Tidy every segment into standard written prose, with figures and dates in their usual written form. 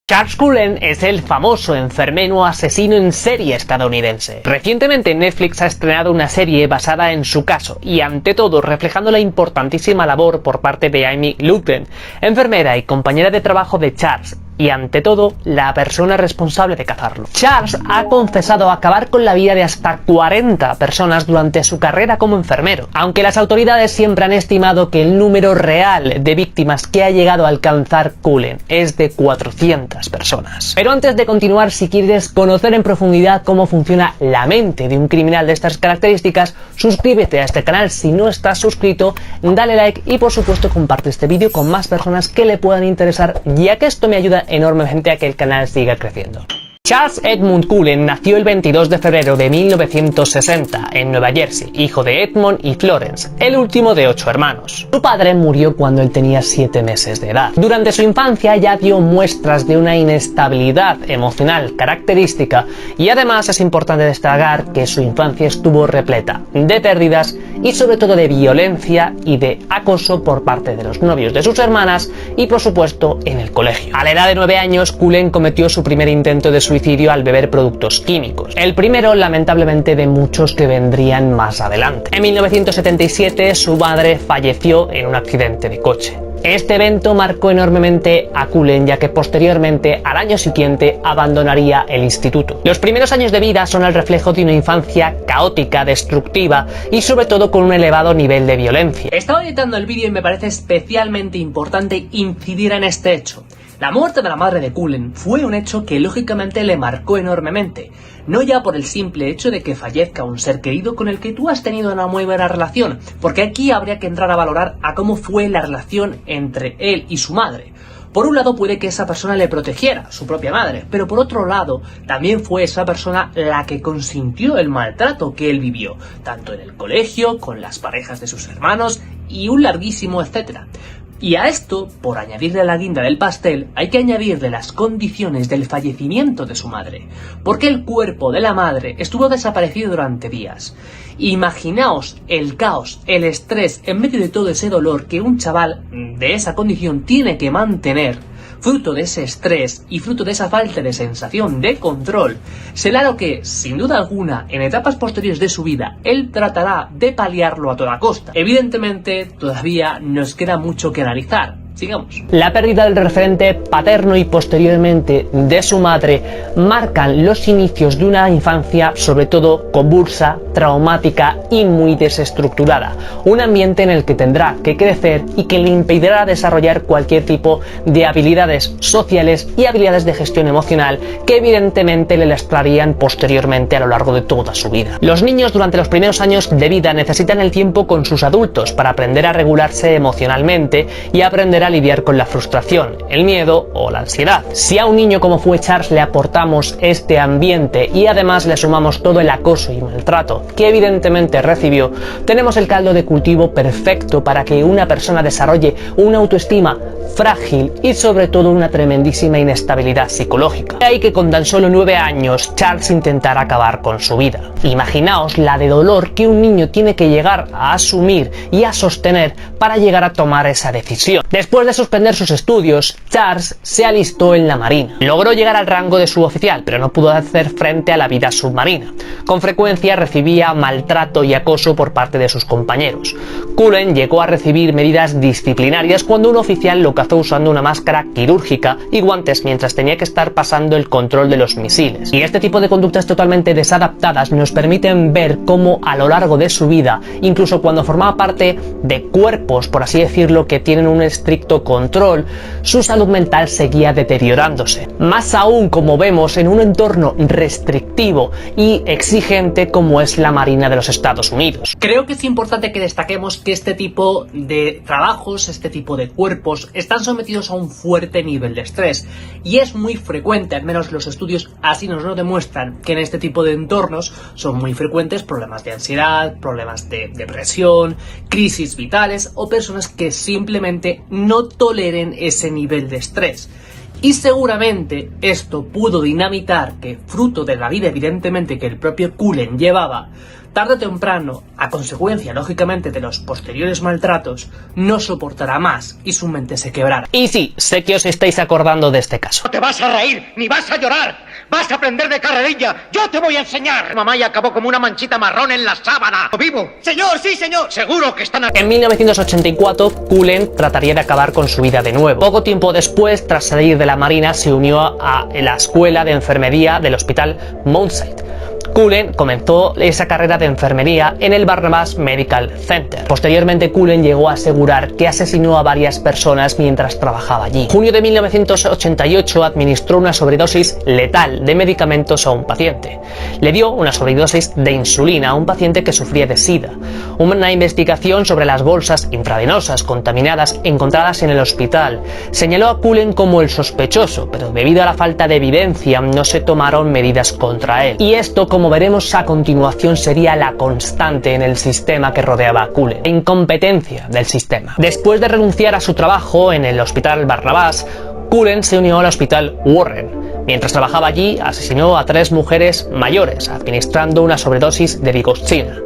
Charles Cullen es el famoso enfermero asesino en serie estadounidense. Recientemente Netflix ha estrenado una serie basada en su caso y ante todo reflejando la importantísima labor por parte de Amy Lutgen, enfermera y compañera de trabajo de Charles, y ante todo la persona responsable de cazarlo. Charles ha confesado acabar con la vida de hasta 40 personas durante su carrera como enfermero, aunque las autoridades siempre han estimado que el número real de víctimas que ha llegado a alcanzar Cullen es de 400 personas. Pero antes de continuar, si quieres conocer en profundidad cómo funciona la mente de un criminal de estas características, suscríbete a este canal si no estás suscrito, dale like y por supuesto comparte este vídeo con más personas que le puedan interesar, ya que esto me ayuda enormemente a que el canal siga creciendo. Charles Edmund Cullen nació el 22 de febrero de 1960 en Nueva Jersey, hijo de Edmund y Florence, el último de 8 hermanos. Su padre murió cuando él tenía 7 meses de edad. Durante su infancia ya dio muestras de una inestabilidad emocional característica y además es importante destacar que su infancia estuvo repleta de pérdidas y sobre todo de violencia y de acoso por parte de los novios de sus hermanas y por supuesto en el colegio. A la edad de 9 años, Cullen cometió su primer intento de suicidio al beber productos químicos. El primero, lamentablemente, de muchos que vendrían más adelante. En 1977 su madre falleció en un accidente de coche. Este evento marcó enormemente a Cullen, ya que posteriormente, al año siguiente, abandonaría el instituto. Los primeros años de vida son el reflejo de una infancia caótica, destructiva y sobre todo con un elevado nivel de violencia. Estaba editando el vídeo y me parece especialmente importante incidir en este hecho. La muerte de la madre de Cullen fue un hecho que lógicamente le marcó enormemente, no ya por el simple hecho de que fallezca un ser querido con el que tú has tenido una muy buena relación, porque aquí habría que entrar a valorar a cómo fue la relación entre él y su madre. Por un lado puede que esa persona le protegiera, su propia madre, pero por otro lado también fue esa persona la que consintió el maltrato que él vivió, tanto en el colegio, con las parejas de sus hermanos y un larguísimo etcétera. Y a esto, por añadirle la guinda del pastel, hay que añadirle las condiciones del fallecimiento de su madre, porque el cuerpo de la madre estuvo desaparecido durante días. Imaginaos el caos, el estrés, en medio de todo ese dolor que un chaval de esa condición tiene que mantener. Fruto de ese estrés y fruto de esa falta de sensación de control, será lo que, sin duda alguna, en etapas posteriores de su vida, él tratará de paliarlo a toda costa. Evidentemente, todavía nos queda mucho que analizar. Sigamos. La pérdida del referente paterno y posteriormente de su madre marcan los inicios de una infancia sobre todo convulsa, traumática y muy desestructurada. Un ambiente en el que tendrá que crecer y que le impedirá desarrollar cualquier tipo de habilidades sociales y habilidades de gestión emocional que evidentemente le lastrarían posteriormente a lo largo de toda su vida. Los niños durante los primeros años de vida necesitan el tiempo con sus adultos para aprender a regularse emocionalmente y aprender a lidiar con la frustración, el miedo o la ansiedad. Si a un niño como fue Charles le aportamos este ambiente y además le sumamos todo el acoso y maltrato que evidentemente recibió, tenemos el caldo de cultivo perfecto para que una persona desarrolle una autoestima frágil y sobre todo una tremendísima inestabilidad psicológica. De ahí que con tan solo 9 años Charles intentara acabar con su vida. Imaginaos la de dolor que un niño tiene que llegar a asumir y a sostener para llegar a tomar esa decisión. Después de suspender sus estudios, Charles se alistó en la Marina. Logró llegar al rango de suboficial, pero no pudo hacer frente a la vida submarina. Con frecuencia recibía maltrato y acoso por parte de sus compañeros. Cullen llegó a recibir medidas disciplinarias cuando un oficial lo cazó usando una máscara quirúrgica y guantes mientras tenía que estar pasando el control de los misiles. Y este tipo de conductas totalmente desadaptadas nos permiten ver cómo a lo largo de su vida, incluso cuando formaba parte de cuerpos, por así decirlo, que tienen un estricto control, su salud mental seguía deteriorándose. Más aún como vemos en un entorno restrictivo y exigente como es la Marina de los Estados Unidos. Creo que es importante que destaquemos que este tipo de trabajos, este tipo de cuerpos, están sometidos a un fuerte nivel de estrés y es muy frecuente, al menos los estudios así nos lo demuestran, que en este tipo de entornos son muy frecuentes problemas de ansiedad, problemas de depresión, crisis vitales o personas que simplemente no toleren ese nivel de estrés. Y seguramente esto pudo dinamitar que, fruto de la vida evidentemente que el propio Cullen llevaba, tarde o temprano, a consecuencia lógicamente de los posteriores maltratos, no soportará más y su mente se quebrará. Y sí, sé que os estáis acordando de este caso. No te vas a reír, ni vas a llorar, vas a aprender de carrerilla, yo te voy a enseñar. Mamá ya acabó como una manchita marrón en la sábana. ¿Vivo? Señor, sí señor, seguro que están aquí. En 1984, Cullen trataría de acabar con su vida de nuevo. Poco tiempo después, tras salir de la Marina, se unió a la escuela de enfermería del hospital Mount Sinai. Cullen comenzó esa carrera de enfermería en el Barnabas Medical Center. Posteriormente, Cullen llegó a asegurar que asesinó a varias personas mientras trabajaba allí. En junio de 1988 administró una sobredosis letal de medicamentos a un paciente. Le dio una sobredosis de insulina a un paciente que sufría de SIDA. Una investigación sobre las bolsas intravenosas contaminadas encontradas en el hospital señaló a Cullen como el sospechoso, pero debido a la falta de evidencia no se tomaron medidas contra él. Y esto, como veremos a continuación, sería la constante en el sistema que rodeaba a Cullen: la incompetencia del sistema. Después de renunciar a su trabajo en el hospital Barnabas, Cullen se unió al hospital Warren. Mientras trabajaba allí, asesinó a 3 mujeres mayores, administrando una sobredosis de digoxina.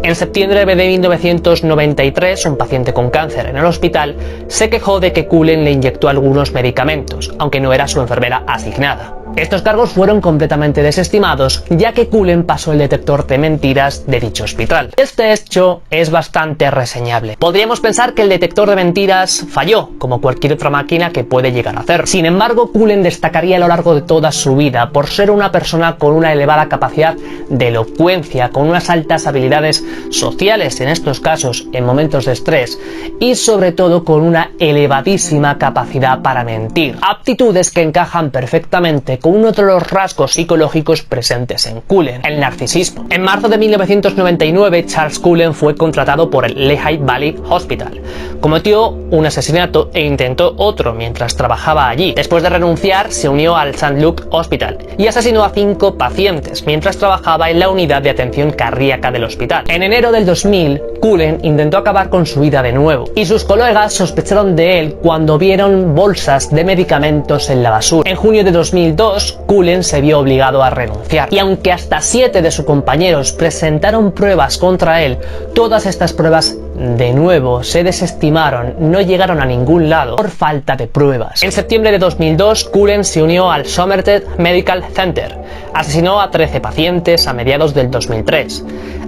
En septiembre de 1993, un paciente con cáncer en el hospital se quejó de que Cullen le inyectó algunos medicamentos, aunque no era su enfermera asignada. Estos cargos fueron completamente desestimados, ya que Cullen pasó el detector de mentiras de dicho hospital. Este hecho es bastante reseñable. Podríamos pensar que el detector de mentiras falló, como cualquier otra máquina que puede llegar a hacer. Sin embargo, Cullen destacaría a lo largo de toda su vida por ser una persona con una elevada capacidad de elocuencia, con unas altas habilidades sociales en estos casos en momentos de estrés, y sobre todo con una elevadísima capacidad para mentir. Aptitudes que encajan perfectamente con uno de los rasgos psicológicos presentes en Cullen: el narcisismo. En marzo de 1999, Charles Cullen fue contratado por el Lehigh Valley Hospital. Cometió un asesinato e intentó otro mientras trabajaba allí. Después de renunciar, se unió al St. Luke Hospital y asesinó a 5 pacientes mientras trabajaba en la unidad de atención cardíaca del hospital. En enero del 2000, Cullen intentó acabar con su vida de nuevo, y sus colegas sospecharon de él cuando vieron bolsas de medicamentos en la basura. En junio de 2002, Cullen se vio obligado a renunciar, y aunque hasta 7 de sus compañeros presentaron pruebas contra él, todas estas pruebas de nuevo se desestimaron, no llegaron a ningún lado por falta de pruebas. En septiembre de 2002, Cullen se unió al Somerset Medical Center. Asesinó a 13 pacientes a mediados del 2003.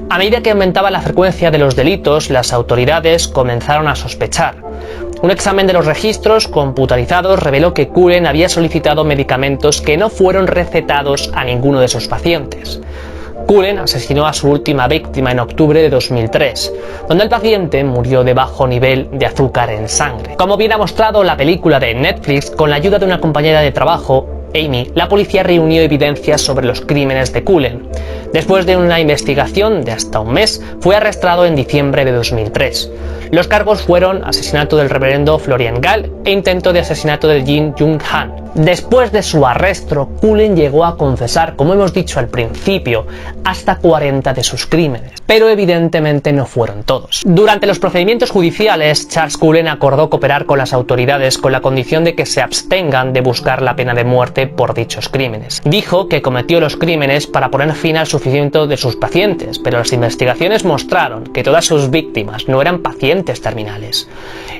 A medida que aumentaba la frecuencia de los delitos, las autoridades comenzaron a sospechar. Un examen de los registros computarizados reveló que Cullen había solicitado medicamentos que no fueron recetados a ninguno de sus pacientes. Cullen asesinó a su última víctima en octubre de 2003, donde el paciente murió de bajo nivel de azúcar en sangre. Como bien ha mostrado la película de Netflix, con la ayuda de una compañera de trabajo, Amy, la policía reunió evidencias sobre los crímenes de Cullen. Después de una investigación de hasta un mes, fue arrestado en diciembre de 2003. Los cargos fueron asesinato del reverendo Florian Gall e intento de asesinato de Jin Jung Han. Después de su arresto, Cullen llegó a confesar, como hemos dicho al principio, hasta 40 de sus crímenes, pero evidentemente no fueron todos. Durante los procedimientos judiciales, Charles Cullen acordó cooperar con las autoridades con la condición de que se abstengan de buscar la pena de muerte por dichos crímenes. Dijo que cometió los crímenes para poner fin al sufrimiento de sus pacientes, pero las investigaciones mostraron que todas sus víctimas no eran pacientes terminales.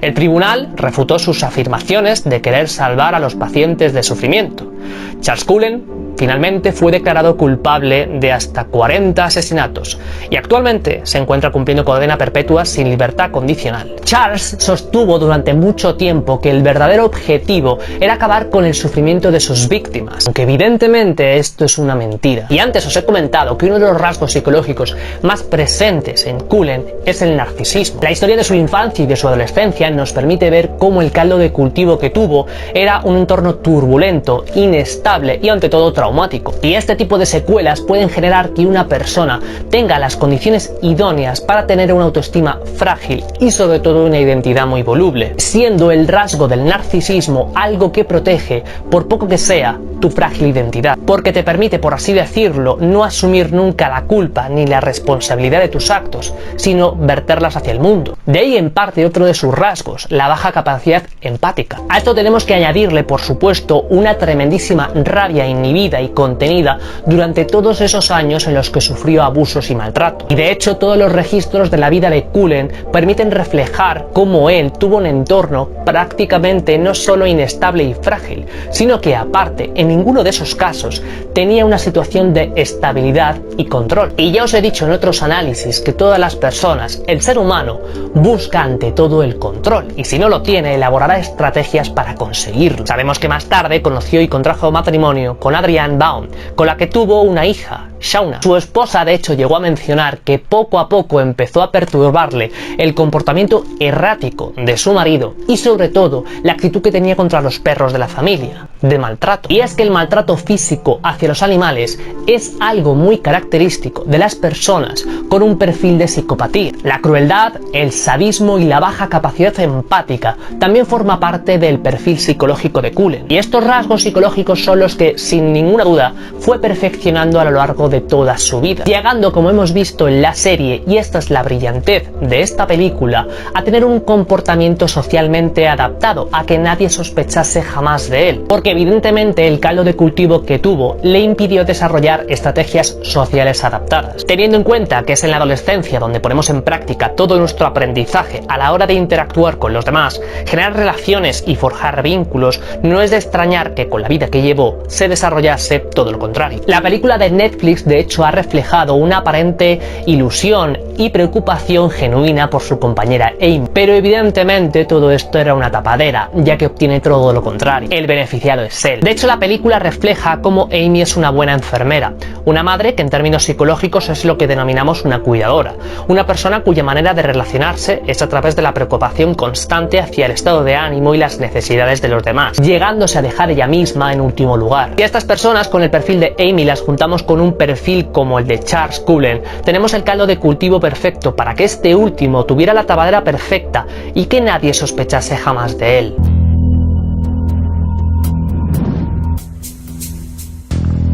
El tribunal refutó sus afirmaciones de querer salvar a los pacientes de sufrimiento. Charles Cullen finalmente fue declarado culpable de hasta 40 asesinatos y actualmente se encuentra cumpliendo condena perpetua sin libertad condicional. Charles sostuvo durante mucho tiempo que el verdadero objetivo era acabar con el sufrimiento de sus víctimas, aunque evidentemente esto es una mentira. Y antes os he comentado que uno de los rasgos psicológicos más presentes en Cullen es el narcisismo. La historia de su infancia y de su adolescencia nos permite ver cómo el caldo de cultivo que tuvo era un entorno turbulento, inestable y ante todo traumático. Y este tipo de secuelas pueden generar que una persona tenga las condiciones idóneas para tener una autoestima frágil y sobre todo una identidad muy voluble, siendo el rasgo del narcisismo algo que protege, por poco que sea, tu frágil identidad, porque te permite, por así decirlo, no asumir nunca la culpa ni la responsabilidad de tus actos, sino verterlas hacia el mundo. De ahí en parte otro de sus rasgos, la baja capacidad empática. A esto tenemos que añadirle, por supuesto, una tremendísima rabia inhibida y contenida durante todos esos años en los que sufrió abusos y maltrato. Y de hecho todos los registros de la vida de Cullen permiten reflejar cómo él tuvo un entorno prácticamente no solo inestable y frágil, sino que aparte, en ninguno de esos casos, tenía una situación de estabilidad y control. Y ya os he dicho en otros análisis que todas las personas, el ser humano, busca ante todo el control, y si no lo tiene, elaborará estrategias para conseguirlo. Sabemos que más tarde conoció y contrajo matrimonio con Adrienne Baum, con la que tuvo una hija, Shauna. Su esposa de hecho llegó a mencionar que poco a poco empezó a perturbarle el comportamiento errático de su marido y sobre todo la actitud que tenía contra los perros de la familia, de maltrato. Y es que el maltrato físico hacia los animales es algo muy característico de las personas con un perfil de psicopatía. La crueldad, el sadismo y la baja capacidad empática también forma parte del perfil psicológico de Cullen. Y estos rasgos psicológicos son los que, sin ninguna duda, fue perfeccionando a lo largo de toda su vida, llegando, como hemos visto en la serie, y esta es la brillantez de esta película, a tener un comportamiento socialmente adaptado, a que nadie sospechase jamás de él, porque evidentemente el caldo de cultivo que tuvo le impidió desarrollar estrategias sociales adaptadas. Teniendo en cuenta que es en la adolescencia donde ponemos en práctica todo nuestro aprendizaje a la hora de interactuar con los demás, generar relaciones y forjar vínculos, no es de extrañar que con la vida que llevó se desarrollase todo lo contrario. La película de Netflix de hecho ha reflejado una aparente ilusión y preocupación genuina por su compañera Amy, pero evidentemente todo esto era una tapadera, ya que obtiene todo lo contrario. El beneficiado es él. De hecho la película refleja cómo Amy es una buena enfermera, una madre que en términos psicológicos es lo que denominamos una cuidadora, una persona cuya manera de relacionarse es a través de la preocupación constante hacia el estado de ánimo y las necesidades de los demás, llegándose a dejar ella misma en último lugar. Y a estas personas con el perfil de Amy las juntamos con un perfil como el de Charles Cullen, tenemos el caldo de cultivo perfecto para que este último tuviera la tapadera perfecta y que nadie sospechase jamás de él.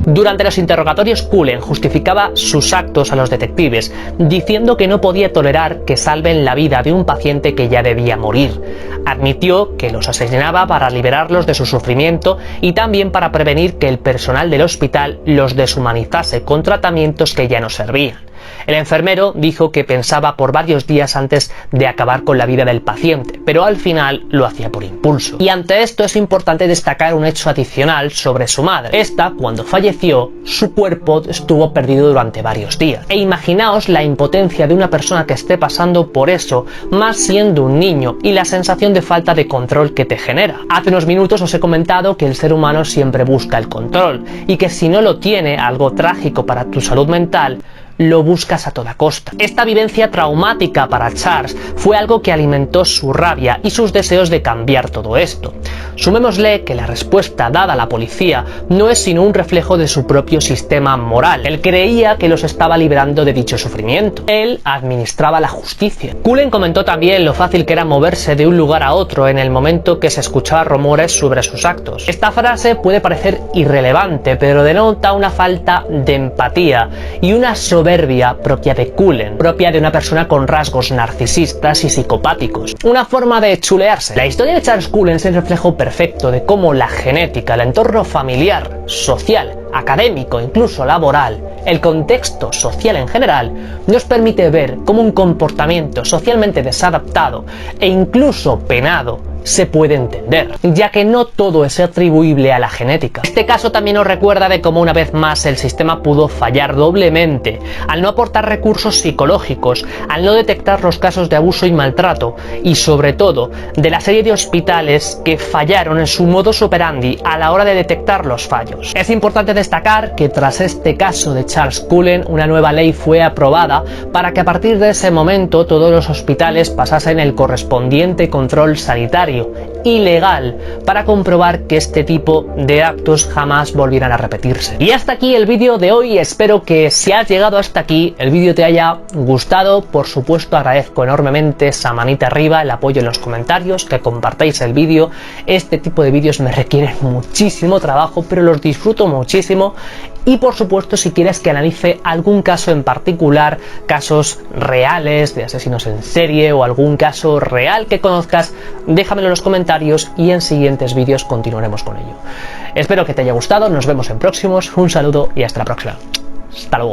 Durante los interrogatorios, Cullen justificaba sus actos a los detectives, diciendo que no podía tolerar que salven la vida de un paciente que ya debía morir. Admitió que los asesinaba para liberarlos de su sufrimiento y también para prevenir que el personal del hospital los deshumanizase con tratamientos que ya no servían. El enfermero dijo que pensaba por varios días antes de acabar con la vida del paciente, pero al final lo hacía por impulso. Y ante esto es importante destacar un hecho adicional sobre su madre. Esta, cuando falleció, su cuerpo estuvo perdido durante varios días. E imaginaos la impotencia de una persona que esté pasando por eso, más siendo un niño, y la sensación de falta de control que te genera. Hace unos minutos os he comentado que el ser humano siempre busca el control, y que si no lo tiene, algo trágico para tu salud mental, lo buscas a toda costa. Esta vivencia traumática para Charles fue algo que alimentó su rabia y sus deseos de cambiar todo esto. Sumémosle que la respuesta dada a la policía no es sino un reflejo de su propio sistema moral. Él creía que los estaba liberando de dicho sufrimiento. Él administraba la justicia. Cullen comentó también lo fácil que era moverse de un lugar a otro en el momento que se escuchaba rumores sobre sus actos. Esta frase puede parecer irrelevante, pero denota una falta de empatía y una soberbia propia de Cullen, propia de una persona con rasgos narcisistas y psicopáticos, una forma de chulearse. La historia de Charles Cullen es el reflejo perfecto de cómo la genética, el entorno familiar, social, académico, incluso laboral, el contexto social en general, nos permite ver cómo un comportamiento socialmente desadaptado e incluso penado se puede entender, ya que no todo es atribuible a la genética. Este caso también nos recuerda de cómo una vez más el sistema pudo fallar doblemente, al no aportar recursos psicológicos, al no detectar los casos de abuso y maltrato, y sobre todo, de la serie de hospitales que fallaron en su modus operandi a la hora de detectar los fallos. Es importante destacar que tras este caso de Charles Cullen, una nueva ley fue aprobada para que a partir de ese momento todos los hospitales pasasen el correspondiente control sanitario ilegal para comprobar que este tipo de actos jamás volvieran a repetirse. Y hasta aquí el vídeo de hoy. Espero que si has llegado hasta aquí el vídeo te haya gustado. Por supuesto agradezco enormemente esa manita arriba, el apoyo en los comentarios, que compartáis el vídeo. Este tipo de vídeos me requieren muchísimo trabajo, pero los disfruto muchísimo. Y por supuesto, si quieres que analice algún caso en particular, casos reales de asesinos en serie o algún caso real que conozcas, déjamelo en los comentarios y en siguientes vídeos continuaremos con ello. Espero que te haya gustado, nos vemos en próximos, un saludo y hasta la próxima. Hasta luego.